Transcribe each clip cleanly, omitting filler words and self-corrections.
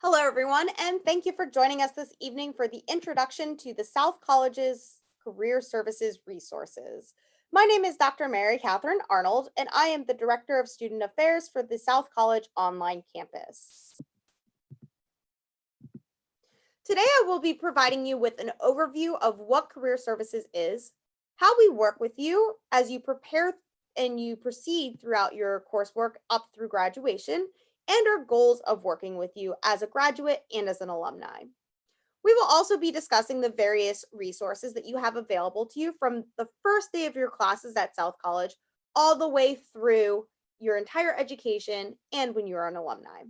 Hello, everyone, and thank you for joining us this evening for the introduction to the South College's Career Services Resources. My name is Dr. Mary Catherine Arnold, and I am the Director of Student Affairs for the South College online campus. Today, I will be providing you with an overview of what Career Services is, how we work with you as you prepare and you proceed throughout your coursework up through graduation, and our goals of working with you as a graduate and as an alumni. We will also be discussing the various resources that you have available to you from the first day of your classes at South College all the way through your entire education and when you're an alumni.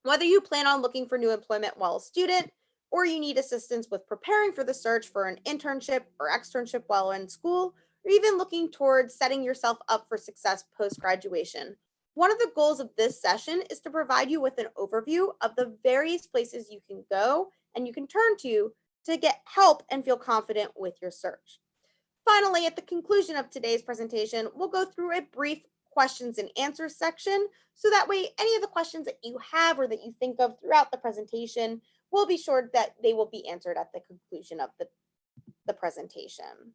Whether you plan on looking for new employment while a student, or you need assistance with preparing for the search for an internship or externship while in school, or even looking towards setting yourself up for success post graduation. One of the goals of this session is to provide you with an overview of the various places you can go and you can turn to get help and feel confident with your search. Finally, at the conclusion of today's presentation, we'll go through a brief questions and answers section so that way any of the questions that you have or that you think of throughout the presentation, we'll be sure that they will be answered at the conclusion of the presentation.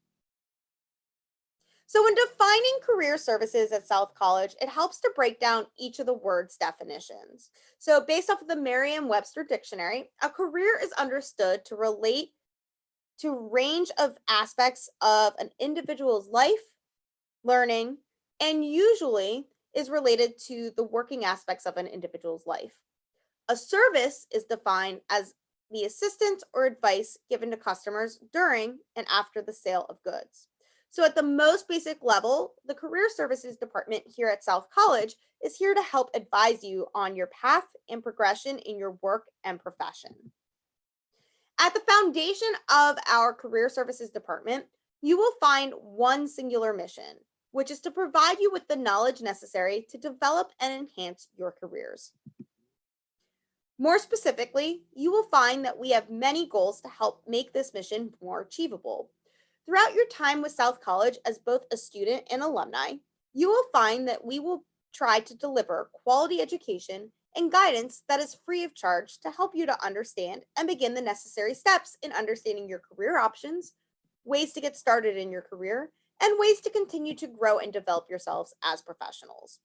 So when defining career services at South College, it helps to break down each of the words definitions. So based off of the Merriam-Webster dictionary, a career is understood to relate to range of aspects of an individual's life, learning, and usually is related to the working aspects of an individual's life. A service is defined as the assistance or advice given to customers during and after the sale of goods. So, at the most basic level, the Career Services Department here at South College is here to help advise you on your path and progression in your work and profession. At the foundation of our Career Services Department, you will find one singular mission, which is to provide you with the knowledge necessary to develop and enhance your careers. More specifically, you will find that we have many goals to help make this mission more achievable. Throughout your time with South College as both a student and alumni, you will find that we will try to deliver quality education and guidance that is free of charge to help you to understand and begin the necessary steps in understanding your career options, ways to get started in your career, and ways to continue to grow and develop yourselves as professionals.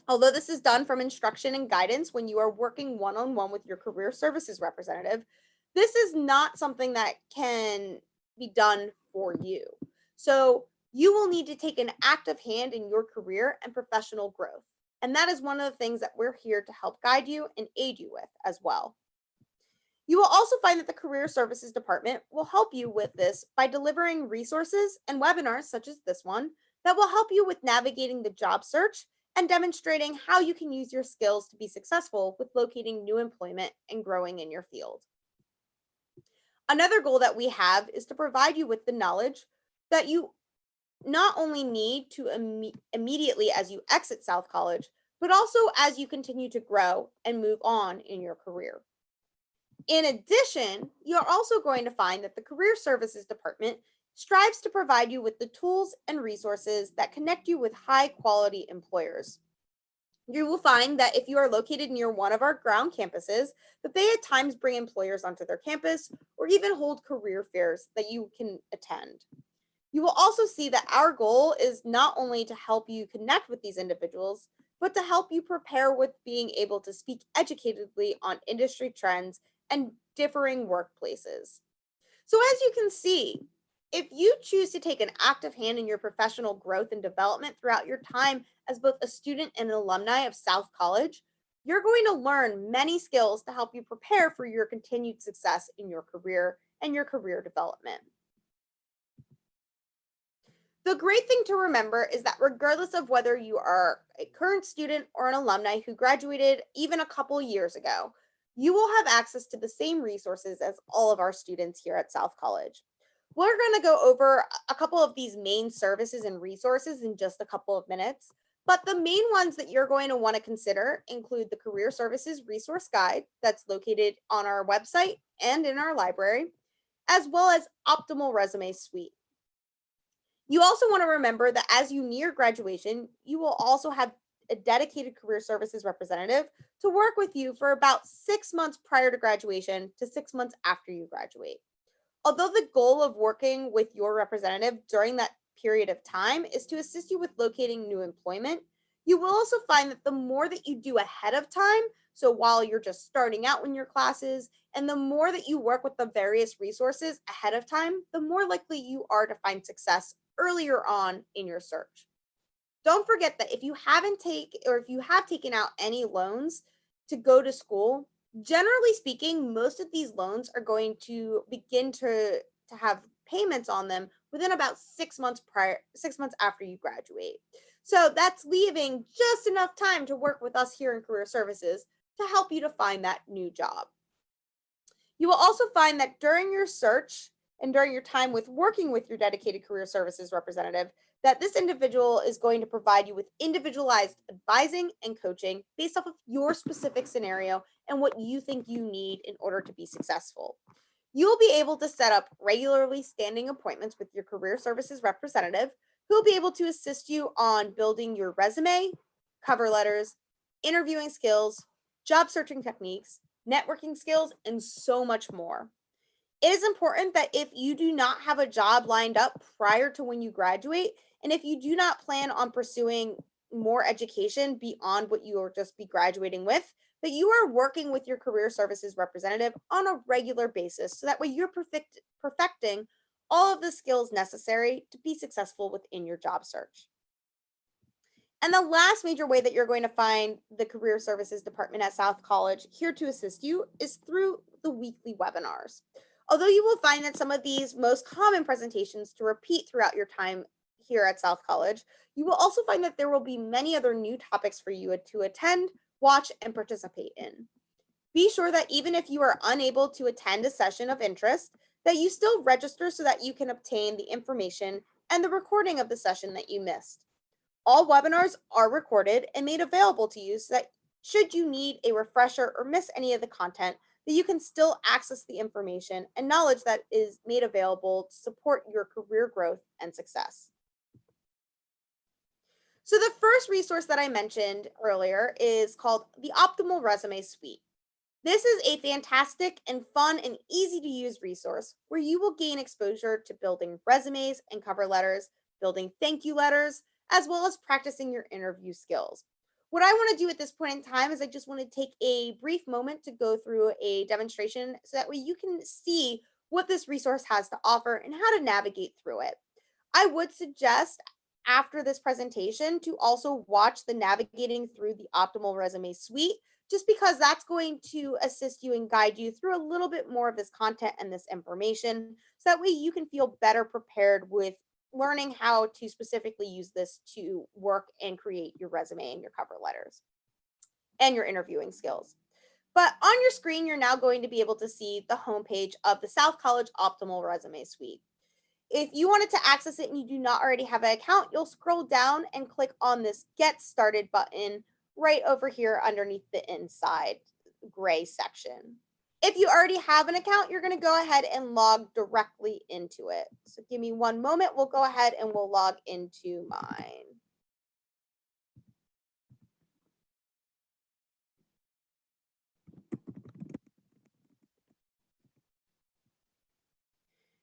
Although this is done from instruction and guidance when you are working one-on-one with your career services representative, this is not something that can be done for you. So you will need to take an active hand in your career and professional growth. And that is one of the things that we're here to help guide you and aid you with as well. You will also find that the Career Services Department will help you with this by delivering resources and webinars such as this one that will help you with navigating the job search and demonstrating how you can use your skills to be successful with locating new employment and growing in your field. Another goal that we have is to provide you with the knowledge that you not only need to immediately as you exit South College, but also as you continue to grow and move on in your career. In addition, you're also going to find that the Career Services Department strives to provide you with the tools and resources that connect you with high quality employers. You will find that if you are located near one of our ground campuses, that they at times bring employers onto their campus or even hold career fairs that you can attend. You will also see that our goal is not only to help you connect with these individuals, but to help you prepare with being able to speak educatedly on industry trends and differing workplaces. So, as you can see, if you choose to take an active hand in your professional growth and development throughout your time as both a student and an alumni of South College, you're going to learn many skills to help you prepare for your continued success in your career and your career development. The great thing to remember is that regardless of whether you are a current student or an alumni who graduated even a couple years ago, you will have access to the same resources as all of our students here at South College. We're going to go over a couple of these main services and resources in just a couple of minutes, but the main ones that you're going to want to consider include the Career Services Resource Guide that's located on our website and in our library, as well as Optimal Resume Suite. You also want to remember that as you near graduation, you will also have a dedicated career services representative to work with you for about 6 months prior to graduation to 6 months after you graduate. Although the goal of working with your representative during that period of time is to assist you with locating new employment, you will also find that the more that you do ahead of time, so while you're just starting out in your classes, and the more that you work with the various resources ahead of time, the more likely you are to find success earlier on in your search. Don't forget that if you have taken out any loans to go to school, generally speaking, most of these loans are going to begin to have payments on them within about 6 months after you graduate. So that's leaving just enough time to work with us here in Career Services to help you to find that new job. You will also find that during your search and during your time with working with your dedicated career services representative, that this individual is going to provide you with individualized advising and coaching based off of your specific scenario and what you think you need in order to be successful. You will be able to set up regularly standing appointments with your career services representative who will be able to assist you on building your resume, cover letters, interviewing skills, job searching techniques, networking skills, and so much more. It is important that if you do not have a job lined up prior to when you graduate, and if you do not plan on pursuing more education beyond what you will just be graduating with, that you are working with your career services representative on a regular basis. So that way you're perfecting all of the skills necessary to be successful within your job search. And the last major way that you're going to find the Career Services Department at South College here to assist you is through the weekly webinars. Although you will find that some of these most common presentations to repeat throughout your time here at South College, you will also find that there will be many other new topics for you to attend, watch, and participate in. Be sure that even if you are unable to attend a session of interest, that you still register so that you can obtain the information and the recording of the session that you missed. All webinars are recorded and made available to you so that should you need a refresher or miss any of the content, that you can still access the information and knowledge that is made available to support your career growth and success. So the first resource that I mentioned earlier is called the Optimal Resume Suite. This is a fantastic and fun and easy to use resource where you will gain exposure to building resumes and cover letters, building thank you letters, as well as practicing your interview skills. What I want to do at this point in time is I just want to take a brief moment to go through a demonstration so that way you can see what this resource has to offer and how to navigate through it. I would suggest after this presentation to also watch the navigating through the optimal resume suite, just because that's going to assist you and guide you through a little bit more of this content and this information. So that way you can feel better prepared with learning how to specifically use this to work and create your resume and your cover letters and your interviewing skills. But on your screen, you're now going to be able to see the homepage of the South College Optimal Resume Suite. If you wanted to access it and you do not already have an account, you'll scroll down and click on this Get Started button right over here underneath the inside gray section. If you already have an account, you're going to go ahead and log directly into it. So give me one moment. We'll go ahead and we'll log into mine.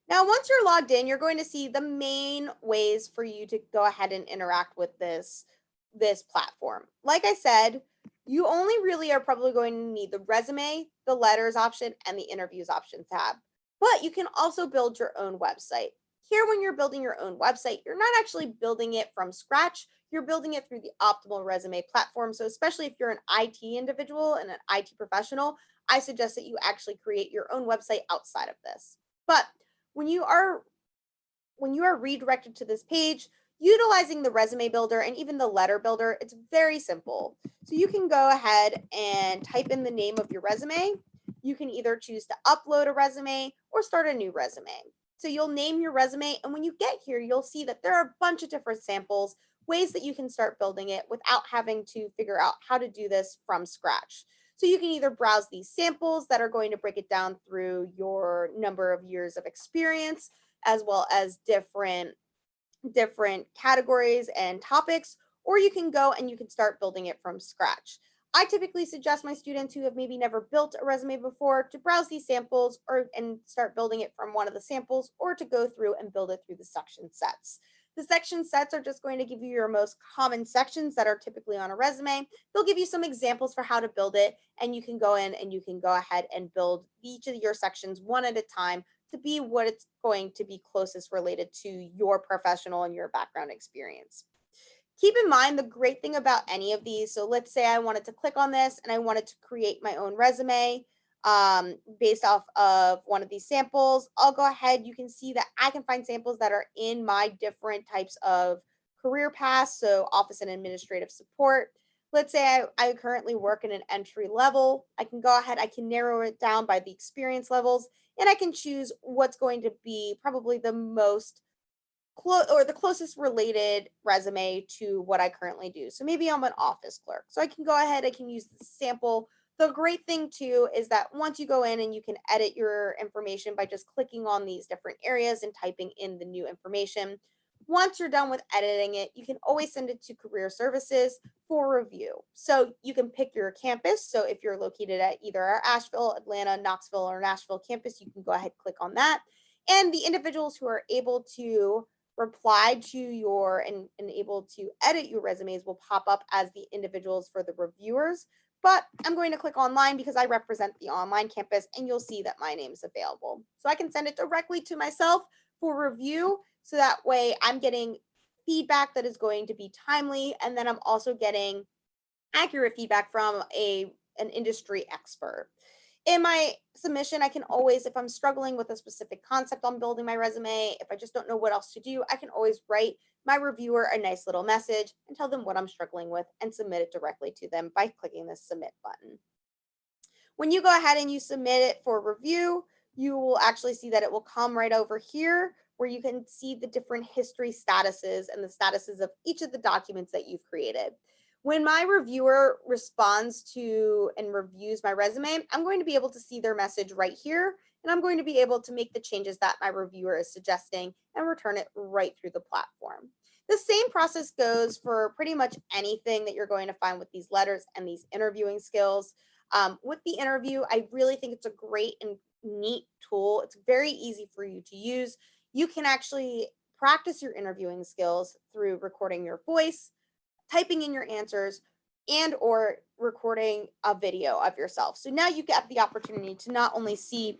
Now, once you're logged in, you're going to see the main ways for you to go ahead and interact with this platform. Like I said, you only really are probably going to need the resume, the letters option, and the interviews option tab. But you can also build your own website. Here, when you're building your own website, you're not actually building it from scratch. You're building it through the Optimal Resume platform. So especially if you're an IT individual and an IT professional, I suggest that you actually create your own website outside of this. But when you are redirected to this page, utilizing the resume builder and even the letter builder, it's very simple. So you can go ahead and type in the name of your resume. You can either choose to upload a resume or start a new resume. So you'll name your resume, and when you get here, you'll see that there are a bunch of different samples, ways that you can start building it without having to figure out how to do this from scratch. So you can either browse these samples that are going to break it down through your number of years of experience, as well as different categories and topics, or you can go and you can start building it from scratch. I typically suggest my students who have maybe never built a resume before to browse these samples or and start building it from one of the samples, or to go through and build it through the section sets. The section sets are just going to give you your most common sections that are typically on a resume. They'll give you some examples for how to build it, and you can go in and you can go ahead and build each of your sections one at a time to be what it's going to be closest related to your professional and your background experience. Keep in mind the great thing about any of these. So let's say I wanted to click on this and I wanted to create my own resume based off of one of these samples. I'll go ahead. You can see that I can find samples that are in my different types of career paths. So office and administrative support. Let's say I currently work in an entry level. I can go ahead, I can narrow it down by the experience levels, and I can choose what's going to be probably the most or the closest related resume to what I currently do. So maybe I'm an office clerk. So I can go ahead, I can use the sample. The great thing too is that once you go in and you can edit your information by just clicking on these different areas and typing in the new information. Once you're done with editing it, you can always send it to career services for review. So you can pick your campus. So if you're located at either our Asheville, Atlanta, Knoxville, or Nashville campus, you can go ahead, click on that. And the individuals who are able to reply to your and able to edit your resumes will pop up as the individuals for the reviewers. But I'm going to click online because I represent the online campus, and you'll see that my name is available. So I can send it directly to myself for review. So that way I'm getting feedback that is going to be timely. And then I'm also getting accurate feedback from an industry expert. In my submission, I can always, if I'm struggling with a specific concept on building my resume, if I just don't know what else to do, I can always write my reviewer a nice little message and tell them what I'm struggling with and submit it directly to them by clicking the submit button. When you go ahead and you submit it for review, you will actually see that it will come right over here where you can see the different history statuses and the statuses of each of the documents that you've created. When my reviewer responds to and reviews my resume, I'm going to be able to see their message right here, and I'm going to be able to make the changes that my reviewer is suggesting and return it right through the platform. The same process goes for pretty much anything that you're going to find with these letters and these interviewing skills. With the interview, I really think it's a great and neat tool. It's very easy for you to use. You can actually practice your interviewing skills through recording your voice, typing in your answers, and or recording a video of yourself. So now you get the opportunity to not only see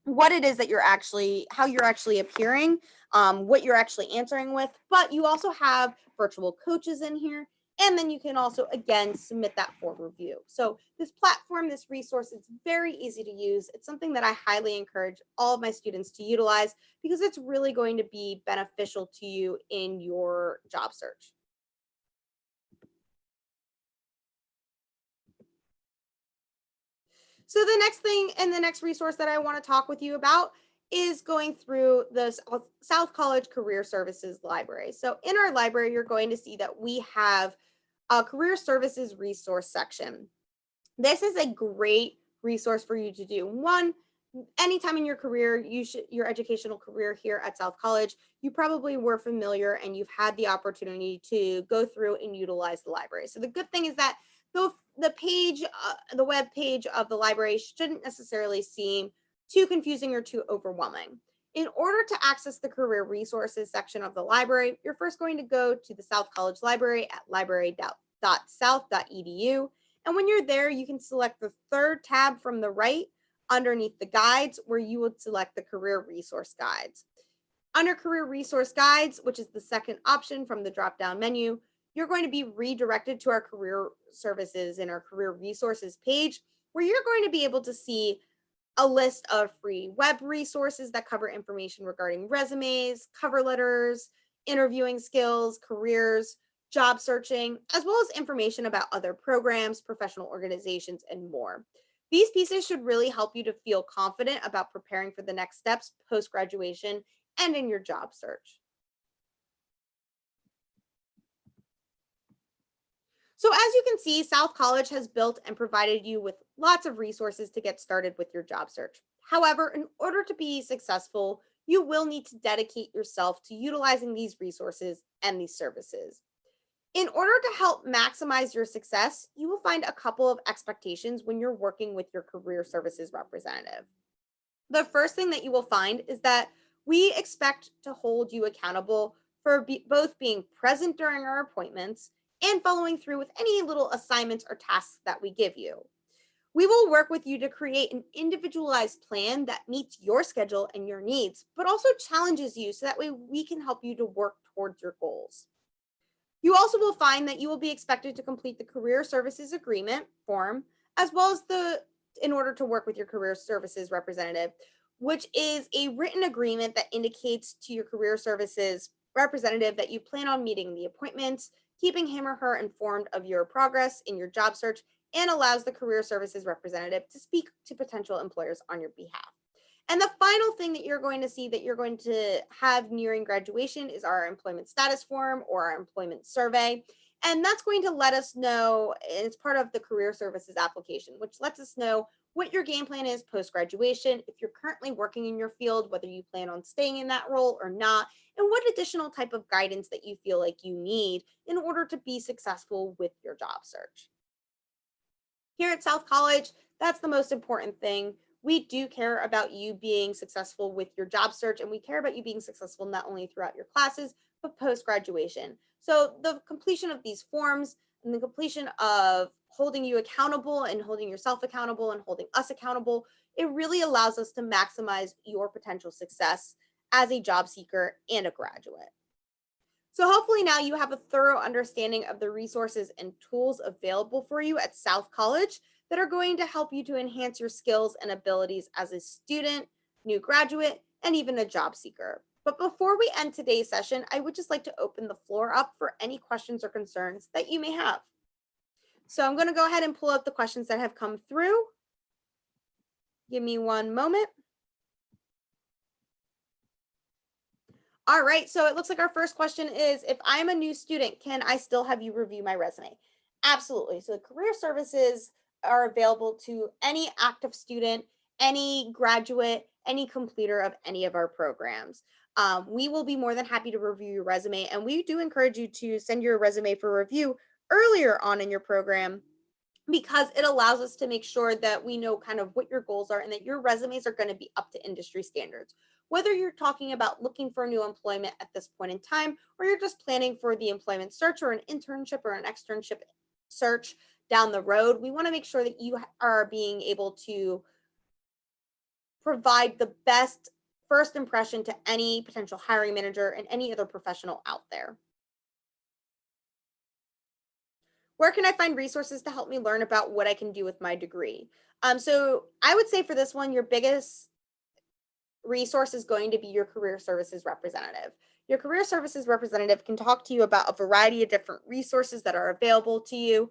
what it is that you're actually, how you're actually appearing, what you're actually answering with, but you also have virtual coaches in here. And then you can also, again, submit that for review. So this platform, this resource, it's very easy to use. It's something that I highly encourage all of my students to utilize because it's really going to be beneficial to you in your job search. So the next thing and the next resource that I want to talk with you about is going through the South College Career Services Library. So in our library, you're going to see that we have a career services resource section. This is a great resource for you to do. One, anytime in your career, your educational career here at South College, you probably were familiar and you've had the opportunity to go through and utilize the library. So the good thing is that the page, the web page of the library shouldn't necessarily seem too confusing or too overwhelming. In order to access the career resources section of the library, you're first going to go to the South College Library at library.south.edu. And when you're there, you can select the third tab from the right underneath the guides, where you would select the career resource guides. Under career resource guides, which is the second option from the drop-down menu, you're going to be redirected to our career services and our career resources page, where you're going to be able to see a list of free web resources that cover information regarding resumes, cover letters, interviewing skills, careers, job searching, as well as information about other programs, professional organizations, and more. These pieces should really help you to feel confident about preparing for the next steps post graduation and in your job search. So as you can see, South College has built and provided you with lots of resources to get started with your job search. However, in order to be successful, you will need to dedicate yourself to utilizing these resources and these services. In order to help maximize your success, you will find a couple of expectations when you're working with your career services representative. The first thing that you will find is that we expect to hold you accountable for both being present during our appointments and following through with any little assignments or tasks that we give you. We will work with you to create an individualized plan that meets your schedule and your needs, but also challenges you so that way we can help you to work towards your goals. You also will find that you will be expected to complete the career services agreement form as well as the in order to work with your career services representative, which is a written agreement that indicates to your career services representative that you plan on meeting the appointments, keeping him or her informed of your progress in your job search, and allows the career services representative to speak to potential employers on your behalf. And the final thing that you're going to see that you're going to have nearing graduation is our employment status form or our employment survey. And that's going to let us know, and it's part of the career services application, which lets us know what your game plan is post graduation, if you're currently working in your field, whether you plan on staying in that role or not, and what additional type of guidance that you feel like you need in order to be successful with your job search. Here at South College, that's the most important thing. We do care about you being successful with your job search, and we care about you being successful not only throughout your classes, but post graduation. So, the completion of these forms and the completion of holding you accountable and holding yourself accountable and holding us accountable, it really allows us to maximize your potential success as a job seeker and a graduate. So, hopefully, now you have a thorough understanding of the resources and tools available for you at South College that are going to help you to enhance your skills and abilities as a student, new graduate, and even a job seeker. But before we end today's session, I would just like to open the floor up for any questions or concerns that you may have. So, I'm going to go ahead and pull up the questions that have come through. Give me one moment. All right, so it looks like our first question is, if I'm a new student, can I still have you review my resume? Absolutely. So career services are available to any active student, any graduate, any completer of any of our programs. We will be more than happy to review your resume, and we do encourage you to send your resume for review earlier on in your program because it allows us to make sure that we know kind of what your goals are and that your resumes are going to be up to industry standards. Whether you're talking about looking for new employment at this point in time, or you're just planning for the employment search or an internship or an externship search down the road, we want to make sure that you are being able to provide the best first impression to any potential hiring manager and any other professional out there. Where can I find resources to help me learn about what I can do with my degree? So I would say for this one, your biggest resource is going to be your career services representative. Your career services representative can talk to you about a variety of different resources that are available to you,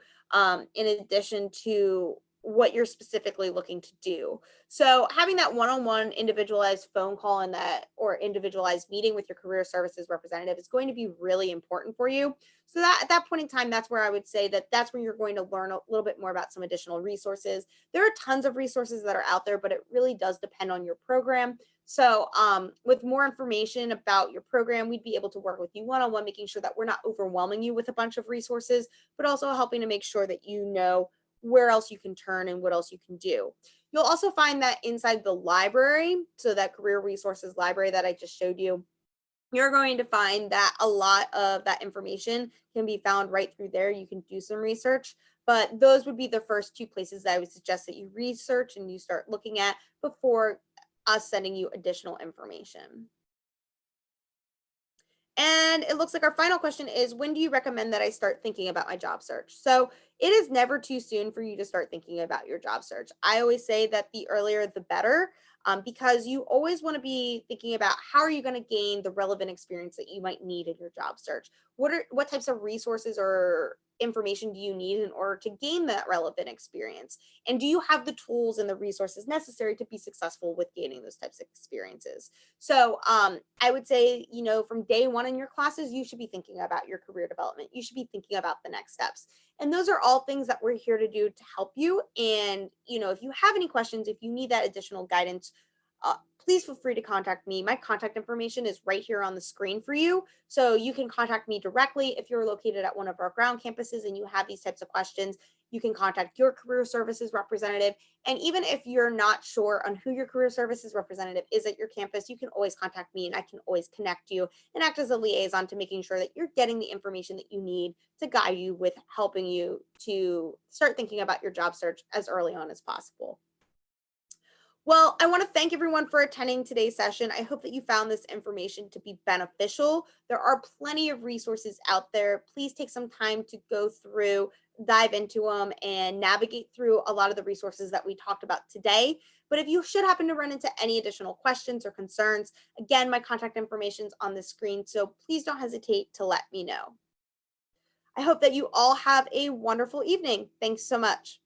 in addition to what you're specifically looking to do. So, having that one on one individualized phone call and that or individualized meeting with your career services representative is going to be really important for you. So, that at that point in time, that's where I would say that that's where you're going to learn a little bit more about some additional resources. There are tons of resources that are out there, but it really does depend on your program. So, with more information about your program, we'd be able to work with you one on one, making sure that we're not overwhelming you with a bunch of resources, but also helping to make sure that you know where else you can turn and what else you can do. You'll also find that inside the library, so that career resources library that I just showed you, you're going to find that a lot of that information can be found right through there. You can do some research, but those would be the first two places that I would suggest that you research and you start looking at before us sending you additional information. And it looks like our final question is, when do you recommend that I start thinking about my job search? So it is never too soon for you to start thinking about your job search. I always say that the earlier the better, because you always want to be thinking about how are you going to gain the relevant experience that you might need in your job search. What types of resources or information do you need in order to gain that relevant experience? And do you have the tools and the resources necessary to be successful with gaining those types of experiences? So I would say, from day one in your classes, you should be thinking about your career development. You should be thinking about the next steps. And those are all things that we're here to do to help you. And, if you have any questions, if you need that additional guidance, please feel free to contact me. My contact information is right here on the screen for you. So you can contact me directly if you're located at one of our ground campuses and you have these types of questions. You can contact your career services representative. And even if you're not sure on who your career services representative is at your campus, you can always contact me and I can always connect you and act as a liaison to making sure that you're getting the information that you need to guide you with helping you to start thinking about your job search as early on as possible. Well, I want to thank everyone for attending today's session. I hope that you found this information to be beneficial. There are plenty of resources out there. Please take some time to go through, dive into them, and navigate through a lot of the resources that we talked about today. But if you should happen to run into any additional questions or concerns, again, my contact information is on the screen. So please don't hesitate to let me know. I hope that you all have a wonderful evening. Thanks so much.